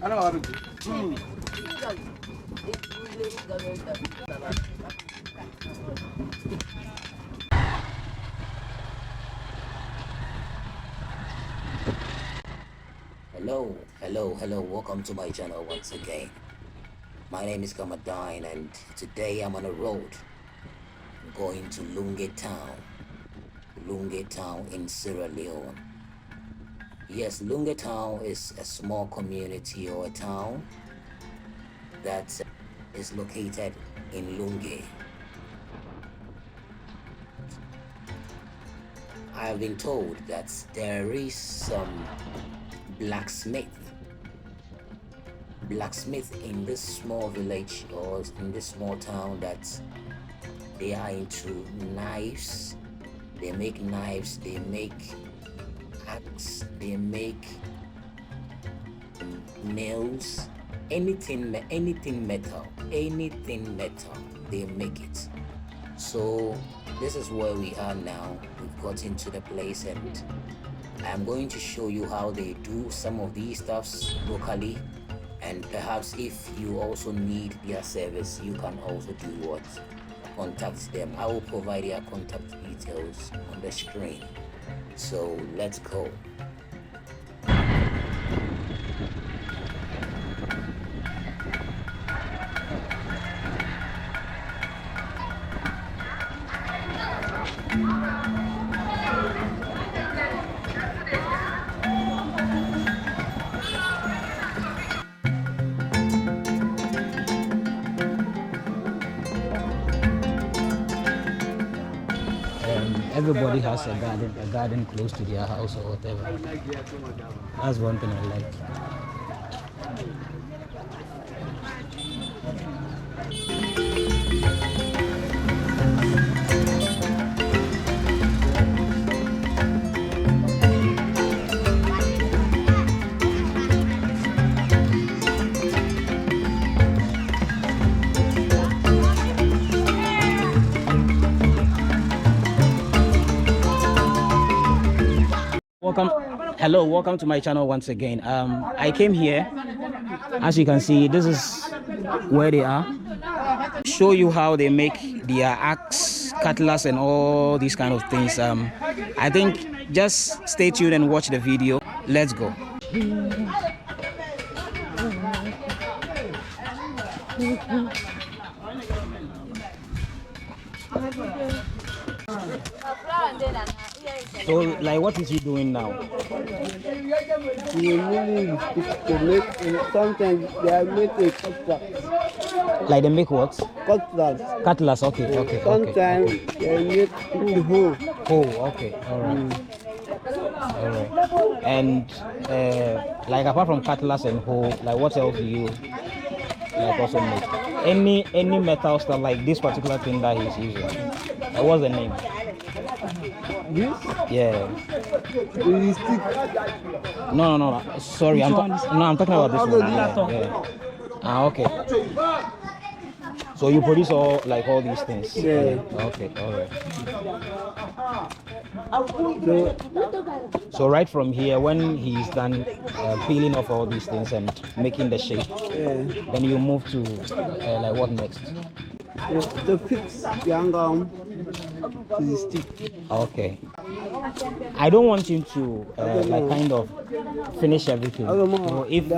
Hello, welcome to my channel once again. My name is Kamma Dyn, and today I'm on a road going to LUNGI Town in Sierra Leone. Yes, LUNGI Town is a small community or a town that is located in Lungi. I have been told that there is some blacksmith in this small village or in this small town that they are into knives. They make knives, they make axe, they make nails, anything metal, they make it. So this is where we are now. We've got into the place, and I'm going to show you how they do some of these stuffs locally, and perhaps if you also need their service, you can also do what? Contact them. I will provide their contact details on the screen. So let's go. Everybody has a garden close to their house or whatever. That's one thing I like. Welcome to my channel once again. I came here, as you can see, this is where they are. Show you how they make their axe, cutlass, and all these kind of things. I think just stay tuned and watch the video. Let's go. So, like, what is he doing now? We need to make sometimes they make a cutlass. Like they make what? Cutlass. Cutlass, okay. Sometimes they make the hoe. Oh, okay, alright. And like apart from cutlass and hoe, like what else do you like also make? Any metal stuff like this particular thing that he's using? Like, what's the name? This? Yeah. The stick. No. Sorry, I'm talking about this one. Yeah. Ah, okay. So you produce all these things. Yeah. Okay, alright. So right from here, when he's done peeling off all these things and making the shape, then you move to like what next? To fix the angle to the stick. Okay. I don't want him to like kind of finish everything. So if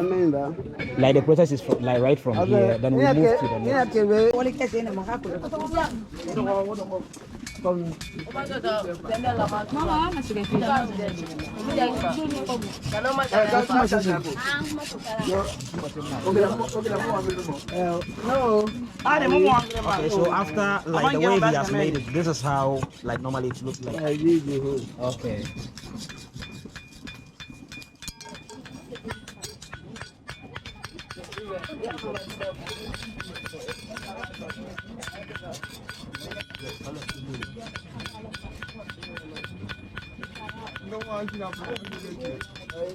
like the process is like right from here, then we move to the next. Okay, so after like the way he has made it, this is how like normally it looks like. Okay. Yeah,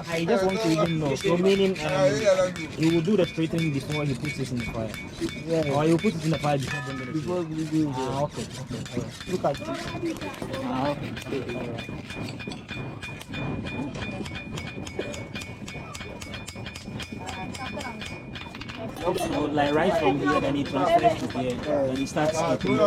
I just want to even know. So meaning he will do the straightening before he puts it in the fire. Yeah. Or he will put it in the fire before Before bringing it. we do it. Ah, okay, okay. All right. Look at it. Ah, okay. All right. So like right from here, then he transfers to here, then he starts eating.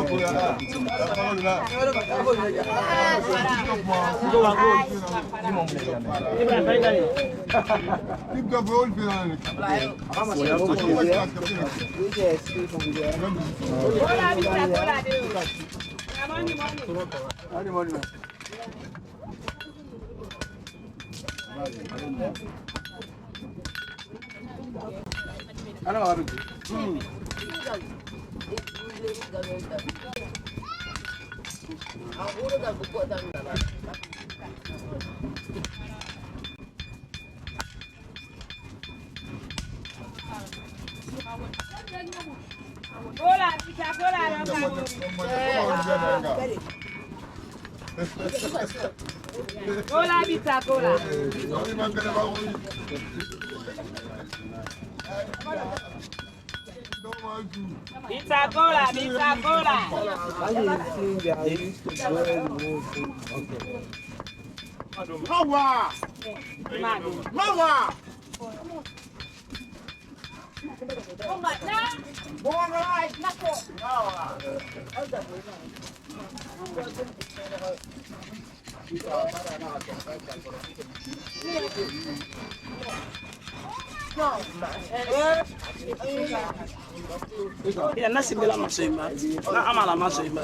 Pizza cola, pizza cola. Mama! Mama! Ya nasi bila masema. Na amala masema.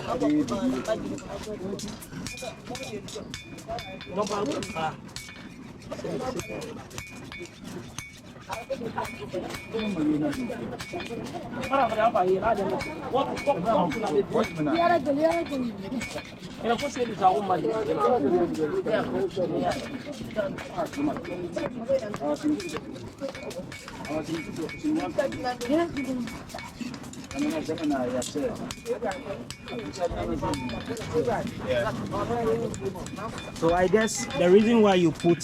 So I guess the reason why you put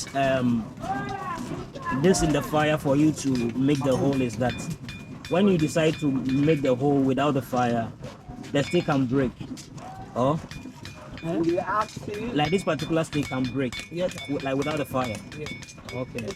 this in the fire for you to make the hole is that when you decide to make the hole without the fire, the stick can break. Oh, like this particular stick can break. Yes. Like without the fire. Yes. Okay.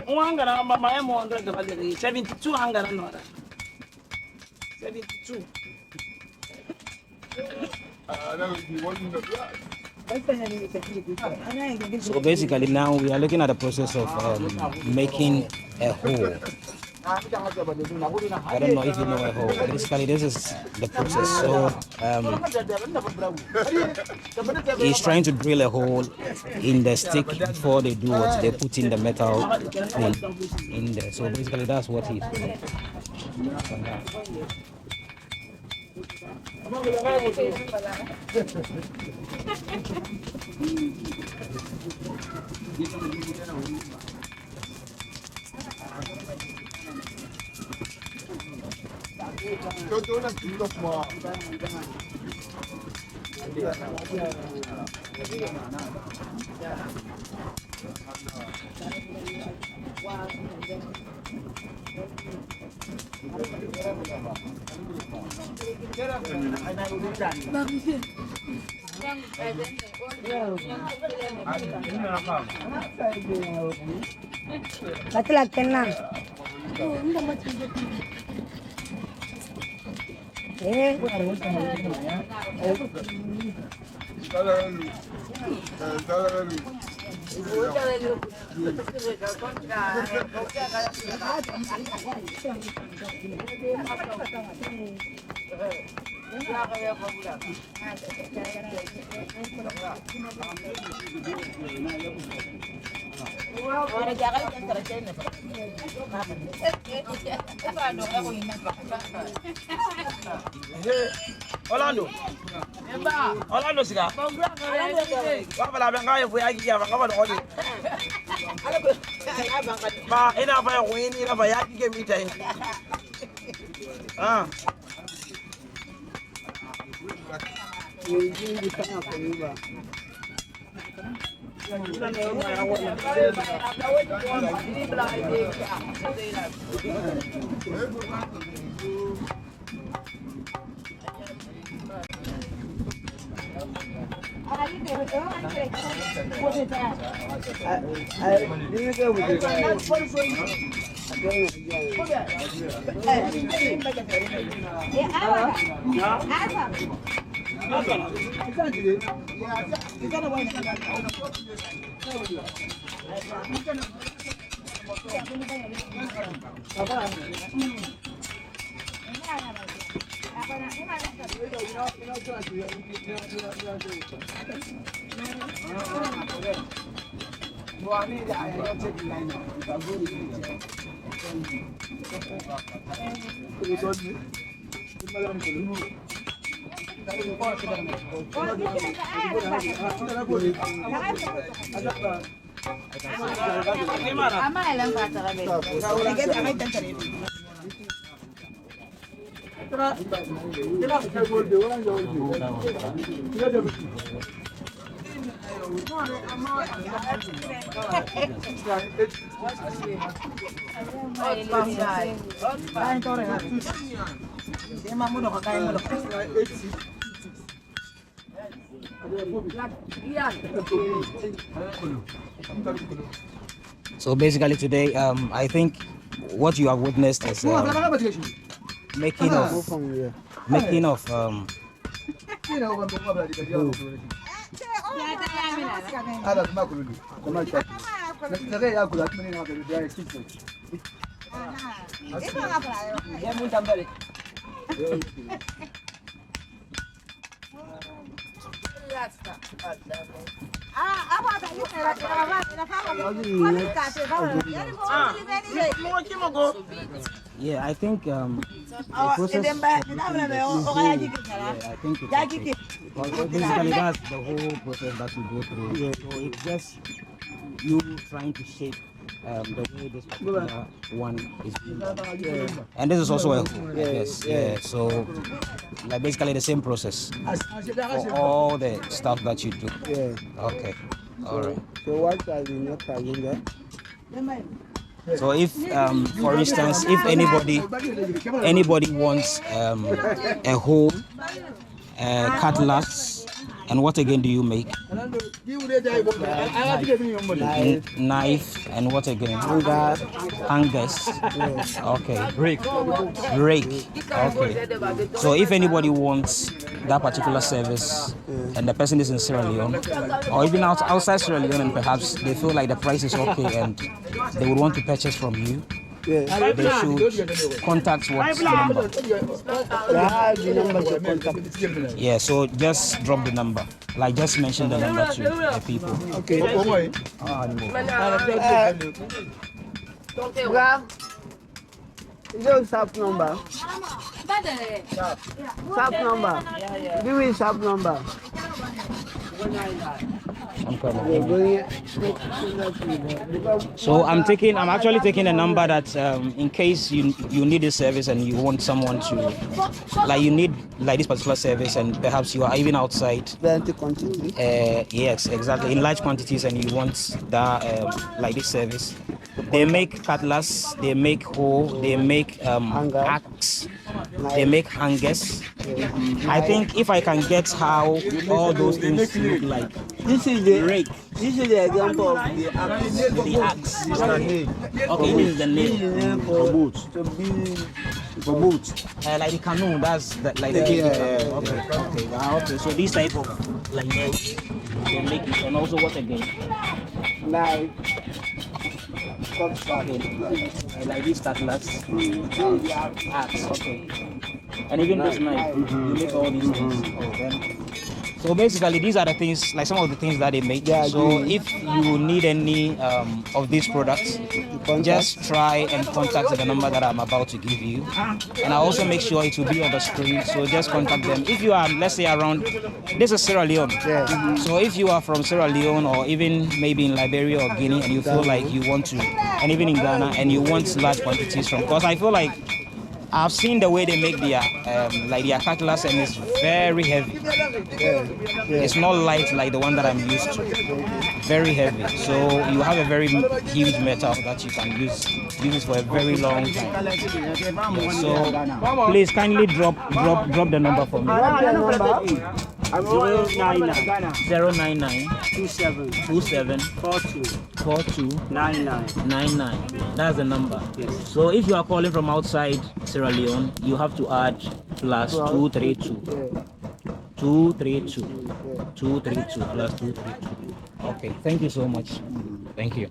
Wangara mama emo 100 72 hangara no 72. So basically now we are looking at the process of making a hole. I don't know if you know a hole. Basically this is the process. So he's trying to drill a hole in the stick before they do what they put in the metal thing in there. So basically that's what he's doing. Orlando. Orlando siga. Wa bala ben ga ya gi ya ba ba do. Ba ina fa ya win ina fa ya gi mi tai. Ah. So basically today, I think what you have witnessed is making of yeah, I think the process basically that's the whole process that we go through. So it's just you trying to shape the way this particular one is being done. And this is also a whole, yes, yeah. So like basically the same process for all the stuff that you do. Yeah. Okay. All right. So what are the next agenda? So if for instance, if anybody wants a whole cutlass, and what again do you make? Knife, and what again? Hangers. Okay. Rake. Okay. So if anybody wants that particular service, and the person is in Sierra Leone, or even outside Sierra Leone, and perhaps they feel like the price is okay and they would want to purchase from you, they should contact what number? Yeah, so just drop the number. Like just mention the number to the people. Okay. Is your sub number? Sub number. Give me sub number. So I'm actually taking a number that in case you need this service and you want someone to, like you need like this particular service and perhaps you are even outside. Yes, exactly, in large quantities, and you want that like this service. They make cutlass, they make hoe, they make axe, they make hangers. I think if I can get how all those things look like. This is the Rake. This is the example of the axe. The axe. Okay. Okay, this is the This is nail. the name for boot. Like the canoe, that's the, like the Okay. Wow, okay. So this type of like nails, they make it, and also what again? Like Okay. Like these cutlass. Axe. Okay. And even this knife, you make all these things. Oh, then. So basically, these are the things, like some of the things that they make. So if you need any of these products, just try and contact the number that I'm about to give you. And I also make sure it will be on the screen. So just contact them. If you are, let's say around, this is Sierra Leone. So if you are from Sierra Leone or even maybe in Liberia or Guinea, and you feel like you want to, and even in Ghana, and you want large quantities from, because I feel like I've seen the way they make their like their cutlass, and it's very heavy. It's not light like the one that I'm used to. Very heavy. So you have a very huge metal that you can use it for a very long time. Yeah, so please kindly drop the number for me. 099 27 42 99. That's the number. So if you are calling from outside Sierra Leone, you have to add plus 232 plus 232. Okay, thank you so much. Thank you.